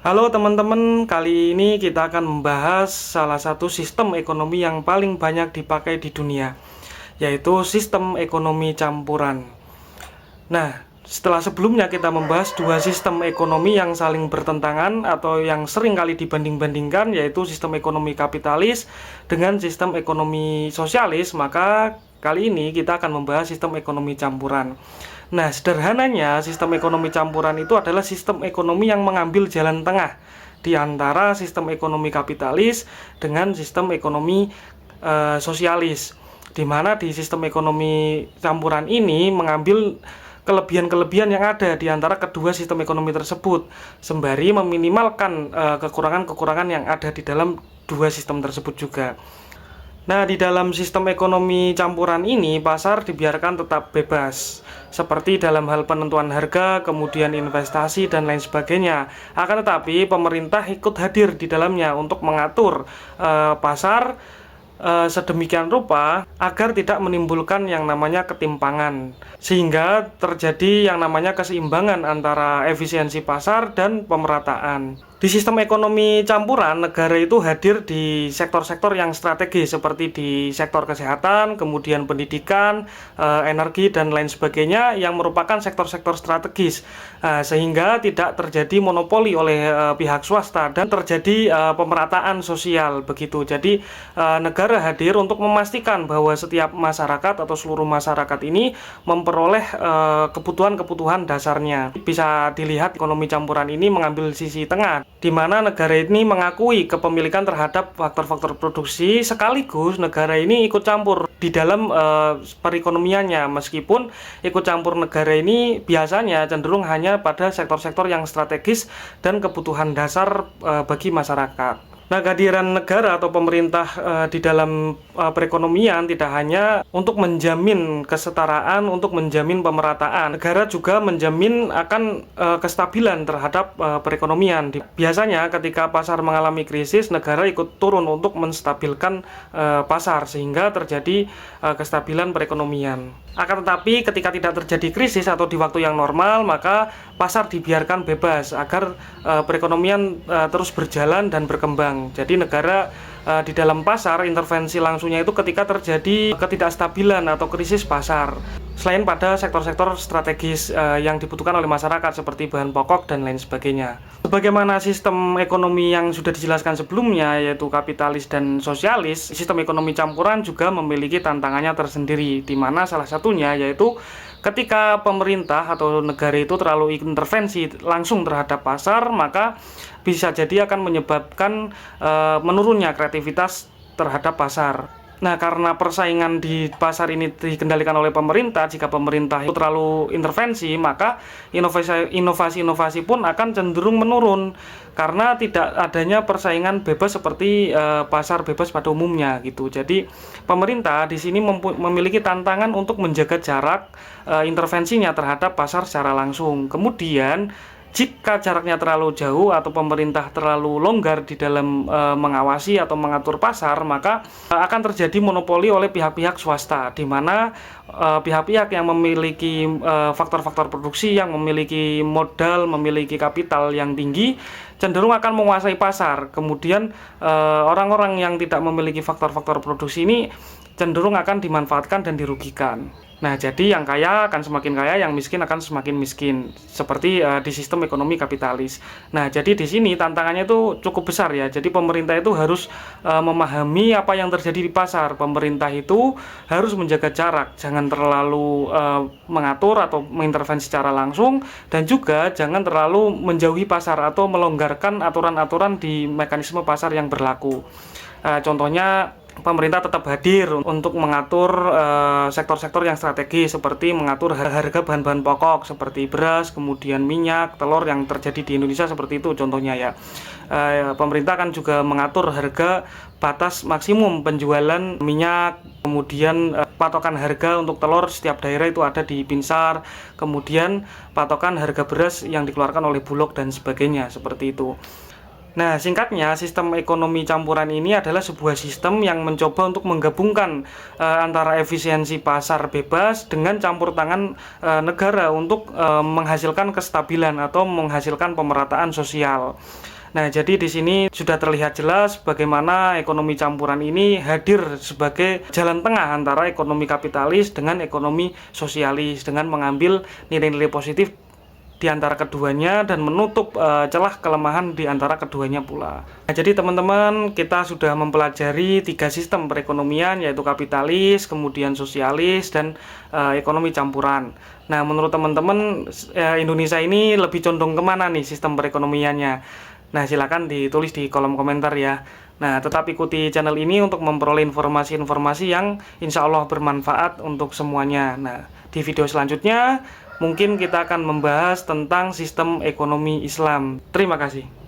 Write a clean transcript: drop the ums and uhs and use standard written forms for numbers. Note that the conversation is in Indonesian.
Halo teman-teman, kali ini kita akan membahas salah satu sistem ekonomi yang paling banyak dipakai di dunia, yaitu sistem ekonomi campuran. Nah, setelah sebelumnya kita membahas dua sistem ekonomi yang saling bertentangan atau yang sering kali dibanding-bandingkan, yaitu sistem ekonomi kapitalis dengan sistem ekonomi sosialis, maka kali ini kita akan membahas sistem ekonomi campuran. Nah, sederhananya sistem ekonomi campuran itu adalah sistem ekonomi yang mengambil jalan tengah di antara sistem ekonomi kapitalis dengan sistem ekonomi sosialis. Di mana di sistem ekonomi campuran ini mengambil kelebihan-kelebihan yang ada di antara kedua sistem ekonomi tersebut, sembari meminimalkan kekurangan-kekurangan yang ada di dalam dua sistem tersebut juga. Nah, di dalam sistem ekonomi campuran ini, pasar dibiarkan tetap bebas, seperti dalam hal penentuan harga, kemudian investasi, dan lain sebagainya. Akan tetapi, pemerintah ikut hadir di dalamnya untuk mengatur pasar sedemikian rupa agar tidak menimbulkan yang namanya ketimpangan, sehingga terjadi yang namanya keseimbangan antara efisiensi pasar dan pemerataan. Di sistem ekonomi campuran, negara itu hadir di sektor-sektor yang strategis seperti di sektor kesehatan, kemudian pendidikan, energi, dan lain sebagainya yang merupakan sektor-sektor strategis, sehingga tidak terjadi monopoli oleh pihak swasta dan terjadi pemerataan sosial begitu. Jadi negara hadir untuk memastikan bahwa setiap masyarakat atau seluruh masyarakat ini memperoleh kebutuhan-kebutuhan dasarnya. Bisa dilihat ekonomi campuran ini mengambil sisi tengah, di mana negara ini mengakui kepemilikan terhadap faktor-faktor produksi, sekaligus negara ini ikut campur di dalam perekonomiannya, meskipun ikut campur negara ini biasanya cenderung hanya pada sektor-sektor yang strategis dan kebutuhan dasar bagi masyarakat. Nah, kehadiran negara atau pemerintah di dalam perekonomian tidak hanya untuk menjamin kesetaraan, untuk menjamin pemerataan. Negara juga menjamin akan kestabilan terhadap perekonomian. Biasanya ketika pasar mengalami krisis, negara ikut turun untuk menstabilkan pasar sehingga terjadi kestabilan perekonomian. Akan tetapi ketika tidak terjadi krisis atau di waktu yang normal, maka pasar dibiarkan bebas agar perekonomian terus berjalan dan berkembang. Jadi negara di dalam pasar intervensi langsungnya itu ketika terjadi ketidakstabilan atau krisis pasar, selain pada sektor-sektor strategis yang dibutuhkan oleh masyarakat seperti bahan pokok dan lain sebagainya. Sebagaimana sistem ekonomi yang sudah dijelaskan sebelumnya, yaitu kapitalis dan sosialis, sistem ekonomi campuran juga memiliki tantangannya tersendiri, di mana salah satunya yaitu ketika pemerintah atau negara itu terlalu intervensi langsung terhadap pasar, maka bisa jadi akan menyebabkan menurunnya kreativitas terhadap pasar. Nah, karena persaingan di pasar ini dikendalikan oleh pemerintah, jika pemerintah itu terlalu intervensi, maka inovasi-inovasi pun akan cenderung menurun karena tidak adanya persaingan bebas seperti pasar bebas pada umumnya gitu. Jadi, pemerintah di sini memiliki tantangan untuk menjaga jarak intervensinya terhadap pasar secara langsung. Kemudian jika jaraknya terlalu jauh atau pemerintah terlalu longgar di dalam mengawasi atau mengatur pasar, maka akan terjadi monopoli oleh pihak-pihak swasta, di mana pihak-pihak yang memiliki faktor-faktor produksi, yang memiliki modal, memiliki kapital yang tinggi, cenderung akan menguasai pasar. Kemudian orang-orang yang tidak memiliki faktor-faktor produksi ini cenderung akan dimanfaatkan dan dirugikan. Nah, jadi yang kaya akan semakin kaya, yang miskin akan semakin miskin, seperti di sistem ekonomi kapitalis. Nah, jadi di sini tantangannya itu cukup besar ya. Jadi pemerintah itu harus memahami apa yang terjadi di pasar. Pemerintah itu harus menjaga jarak, jangan terlalu mengatur atau mengintervensi secara langsung, dan juga jangan terlalu menjauhi pasar atau melonggarkan aturan-aturan di mekanisme pasar yang berlaku. Contohnya, pemerintah tetap hadir untuk mengatur sektor-sektor yang strategis seperti mengatur harga bahan-bahan pokok seperti beras, kemudian minyak, telur yang terjadi di Indonesia seperti itu contohnya ya. Pemerintah kan juga mengatur harga batas maksimum penjualan minyak, kemudian patokan harga untuk telur setiap daerah itu ada di Pinsar, kemudian patokan harga beras yang dikeluarkan oleh Bulog dan sebagainya seperti itu. Nah, singkatnya, sistem ekonomi campuran ini adalah sebuah sistem yang mencoba untuk menggabungkan antara efisiensi pasar bebas dengan campur tangan negara untuk menghasilkan kestabilan atau menghasilkan pemerataan sosial. Nah, jadi di sini sudah terlihat jelas bagaimana ekonomi campuran ini hadir sebagai jalan tengah antara ekonomi kapitalis dengan ekonomi sosialis, dengan mengambil nilai-nilai positif di antara keduanya dan menutup celah kelemahan di antara keduanya pula. Nah, jadi teman-teman, kita sudah mempelajari 3 sistem perekonomian, yaitu kapitalis, kemudian sosialis, dan ekonomi campuran. Nah, menurut teman-teman, Indonesia ini lebih condong kemana nih sistem perekonomiannya? Nah, silakan ditulis di kolom komentar ya. Nah, tetap ikuti channel ini untuk memperoleh informasi-informasi yang insya Allah bermanfaat untuk semuanya. Nah, di video selanjutnya mungkin kita akan membahas tentang sistem ekonomi Islam. Terima kasih.